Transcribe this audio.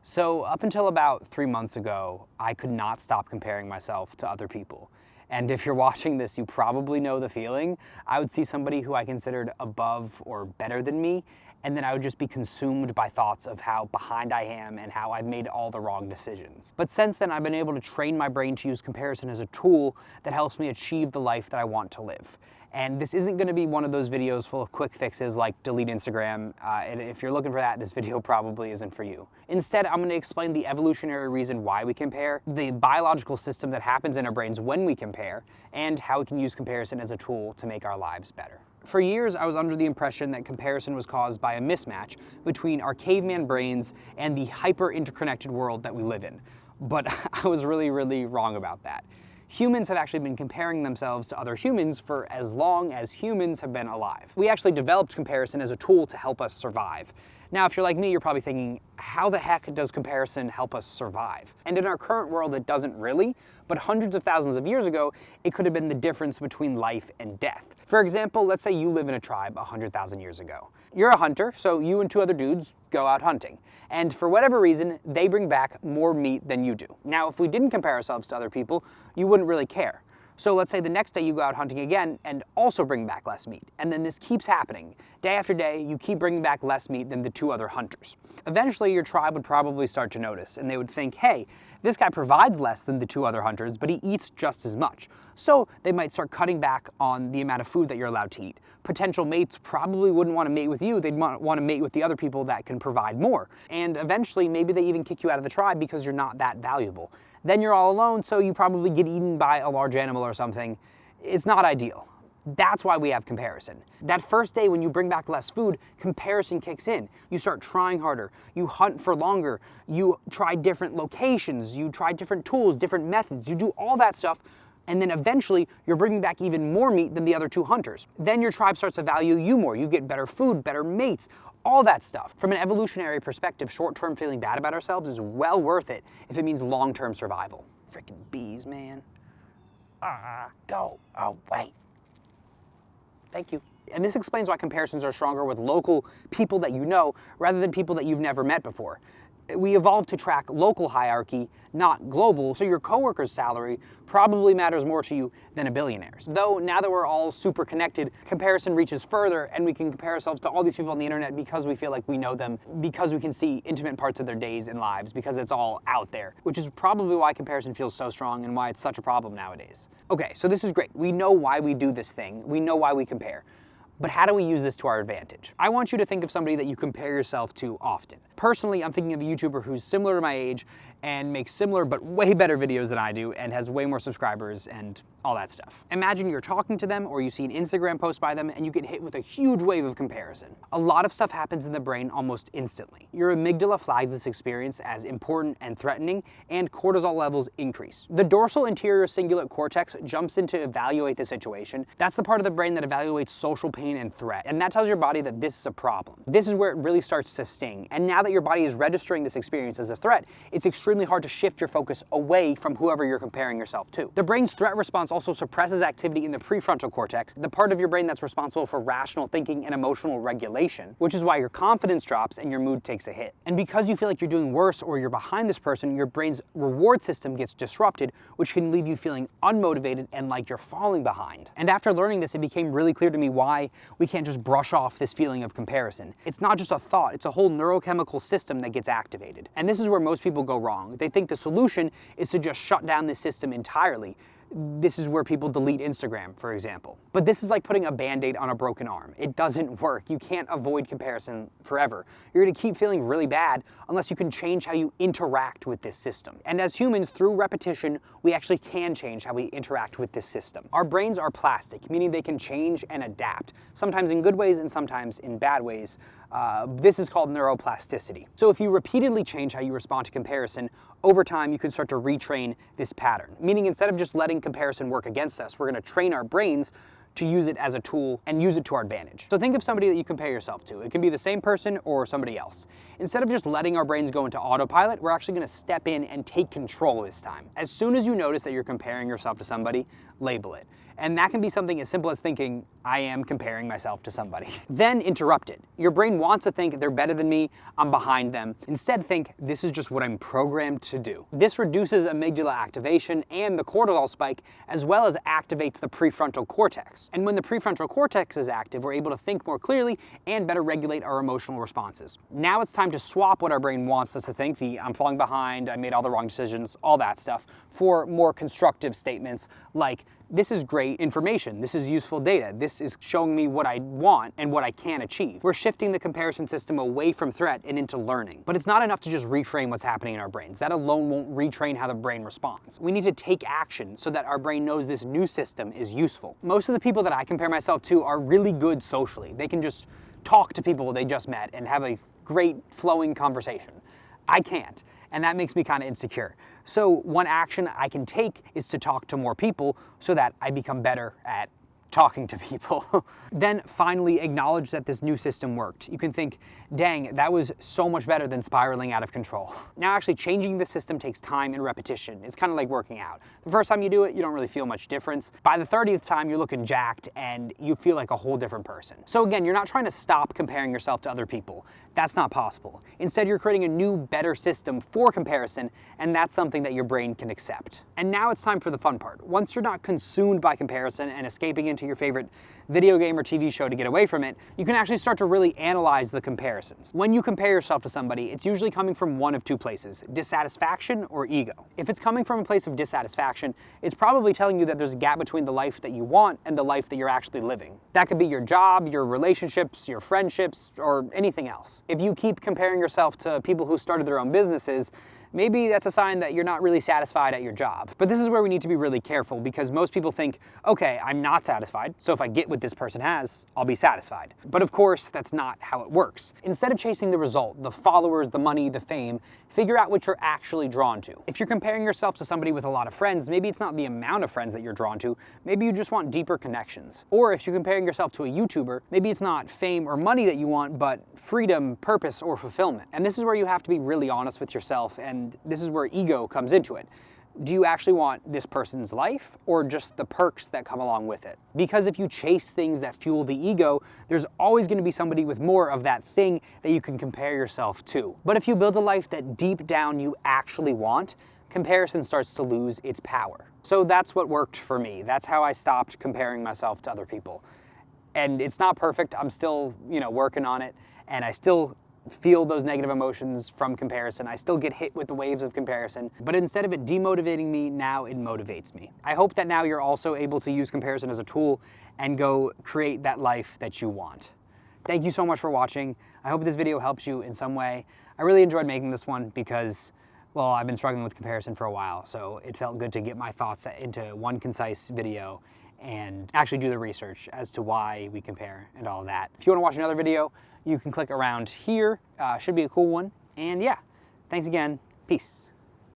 So up until about 3 months ago, I could not stop comparing myself to other people. And if you're watching this, you probably know the feeling. I would see somebody who I considered above or better than me, and then I would just be consumed by thoughts of how behind I am and how I've made all the wrong decisions. But since then, I've been able to train my brain to use comparison as a tool that helps me achieve the life that I want to live. And this isn't going to be one of those videos full of quick fixes like delete Instagram, and if you're looking for that, this video probably isn't for you. Instead, I'm going to explain the evolutionary reason why we compare, the biological system that happens in our brains when we compare, and how we can use comparison as a tool to make our lives better. For years, I was under the impression that comparison was caused by a mismatch between our caveman brains and the hyper-interconnected world that we live in. But I was really wrong about that. Humans have actually been comparing themselves to other humans for as long as humans have been alive. We actually developed comparison as a tool to help us survive. Now, if you're like me, you're probably thinking, how the heck does comparison help us survive? And in our current world, it doesn't really, but hundreds of thousands of years ago, it could have been the difference between life and death. For example, let's say you live in a tribe 100,000 years ago. You're a hunter, so you and two other dudes go out hunting. And for whatever reason, they bring back more meat than you do. Now, if we didn't compare ourselves to other people, you wouldn't really care. So let's say the next day you go out hunting again and also bring back less meat. And then this keeps happening. Day after day, you keep bringing back less meat than the two other hunters. Eventually, your tribe would probably start to notice, and they would think, hey, this guy provides less than the two other hunters, but he eats just as much. So they might start cutting back on the amount of food that you're allowed to eat. Potential mates probably wouldn't want to mate with you. They'd want to mate with the other people that can provide more. And eventually, maybe they even kick you out of the tribe because you're not that valuable. Then you're all alone, so you probably get eaten by a large animal or something. It's not ideal. That's why we have comparison. That first day when you bring back less food, comparison kicks in. You start trying harder, you hunt for longer, you try different locations, you try different tools, different methods, you do all that stuff, and then eventually you're bringing back even more meat than the other two hunters. Then your tribe starts to value you more. You get better food, better mates, all that stuff. From an evolutionary perspective, short-term feeling bad about ourselves is well worth it if it means long-term survival. Freaking bees, man. Go away. Thank you. And this explains why comparisons are stronger with local people that you know rather than people that you've never met before. We evolved to track local hierarchy, not global, so your coworker's salary probably matters more to you than a billionaire's. Though now that we're all super connected, comparison reaches further and we can compare ourselves to all these people on the internet because we feel like we know them, because we can see intimate parts of their days and lives, because it's all out there, which is probably why comparison feels so strong and why it's such a problem nowadays. Okay, so this is great. We know why we do this thing. We know why we compare. But how do we use this to our advantage? I want you to think of somebody that you compare yourself to often. Personally, I'm thinking of a YouTuber who's similar to my age and makes similar but way better videos than I do and has way more subscribers and all that stuff. Imagine you're talking to them or you see an Instagram post by them and you get hit with a huge wave of comparison. A lot of stuff happens in the brain almost instantly. Your amygdala flags this experience as important and threatening, and cortisol levels increase. The dorsal anterior cingulate cortex jumps in to evaluate the situation. That's the part of the brain that evaluates social pain and threat, and that tells your body that this is a problem. This is where it really starts to sting, and now that your body is registering this experience as a threat, it's extremely hard to shift your focus away from whoever you're comparing yourself to. The brain's threat response also suppresses activity in the prefrontal cortex, the part of your brain that's responsible for rational thinking and emotional regulation, which is why your confidence drops and your mood takes a hit. And because you feel like you're doing worse or you're behind this person, your brain's reward system gets disrupted, which can leave you feeling unmotivated and like you're falling behind. And after learning this, it became really clear to me why we can't just brush off this feeling of comparison. It's not just a thought, it's a whole neurochemical system that gets activated. And this is where most people go wrong. They think the solution is to just shut down this system entirely. This is where people delete Instagram, for example. But this is like putting a Band-Aid on a broken arm. It doesn't work. You can't avoid comparison forever. You're gonna keep feeling really bad unless you can change how you interact with this system. And as humans, through repetition, we actually can change how we interact with this system. Our brains are plastic, meaning they can change and adapt, sometimes in good ways and sometimes in bad ways. This is called neuroplasticity. So if you repeatedly change how you respond to comparison, over time you can start to retrain this pattern. Meaning instead of just letting comparison work against us, we're gonna train our brains to use it as a tool and use it to our advantage. So think of somebody that you compare yourself to. It can be the same person or somebody else. Instead of just letting our brains go into autopilot, we're actually gonna step in and take control this time. As soon as you notice that you're comparing yourself to somebody, label it. And that can be something as simple as thinking, I am comparing myself to somebody. Then interrupt it. Your brain wants to think they're better than me, I'm behind them. Instead think, this is just what I'm programmed to do. This reduces amygdala activation and the cortisol spike, as well as activates the prefrontal cortex. And when the prefrontal cortex is active, we're able to think more clearly and better regulate our emotional responses. Now it's time to swap what our brain wants us to think, the I'm falling behind, I made all the wrong decisions, all that stuff, for more constructive statements like, this is great information, this is useful data, this is showing me what I want and what I can achieve. We're shifting the comparison system away from threat and into learning. But it's not enough to just reframe what's happening in our brains. That alone won't retrain how the brain responds. We need to take action so that our brain knows this new system is useful. Most of the people that I compare myself to are really good socially. They can just talk to people they just met and have a great flowing conversation. I can't, and that makes me kind of insecure. So one action I can take is to talk to more people so that I become better at talking to people. Then finally acknowledge that this new system worked. You can think, dang, that was so much better than spiraling out of control. Now actually changing the system takes time and repetition. It's kind of like working out. The first time you do it, you don't really feel much difference. By the 30th time, you're looking jacked and you feel like a whole different person. So again, you're not trying to stop comparing yourself to other people. That's not possible. Instead, you're creating a new, better system for comparison, and that's something that your brain can accept. And now it's time for the fun part. Once you're not consumed by comparison and escaping into your favorite video game or TV show to get away from it, you can actually start to really analyze the comparisons. When you compare yourself to somebody, it's usually coming from one of two places, dissatisfaction or ego. If it's coming from a place of dissatisfaction, it's probably telling you that there's a gap between the life that you want and the life that you're actually living. That could be your job, your relationships, your friendships, or anything else. If you keep comparing yourself to people who started their own businesses, maybe that's a sign that you're not really satisfied at your job. But this is where we need to be really careful, because most people think, okay, I'm not satisfied, so if I get what this person has, I'll be satisfied. But of course, that's not how it works. Instead of chasing the result, the followers, the money, the fame, figure out what you're actually drawn to. If you're comparing yourself to somebody with a lot of friends, maybe it's not the amount of friends that you're drawn to, maybe you just want deeper connections. Or if you're comparing yourself to a YouTuber, maybe it's not fame or money that you want, but freedom, purpose, or fulfillment. And this is where you have to be really honest with yourself, and this is where ego comes into it. Do you actually want this person's life or just the perks that come along with it? Because if you chase things that fuel the ego, there's always going to be somebody with more of that thing that you can compare yourself to. But if you build a life that deep down you actually want, comparison starts to lose its power. So that's what worked for me. That's how I stopped comparing myself to other people. And it's not perfect. I'm still, working on it, and I still feel those negative emotions from comparison. I still get hit with the waves of comparison, but instead of it demotivating me, now it motivates me. I hope that now you're also able to use comparison as a tool and go create that life that you want. Thank you so much for watching. I hope this video helps you in some way. I really enjoyed making this one because, well, I've been struggling with comparison for a while, so it felt good to get my thoughts into one concise video and actually do the research as to why we compare and all of that. If you want to watch another video, you can click around here. Should be a cool one. And yeah, thanks again. Peace.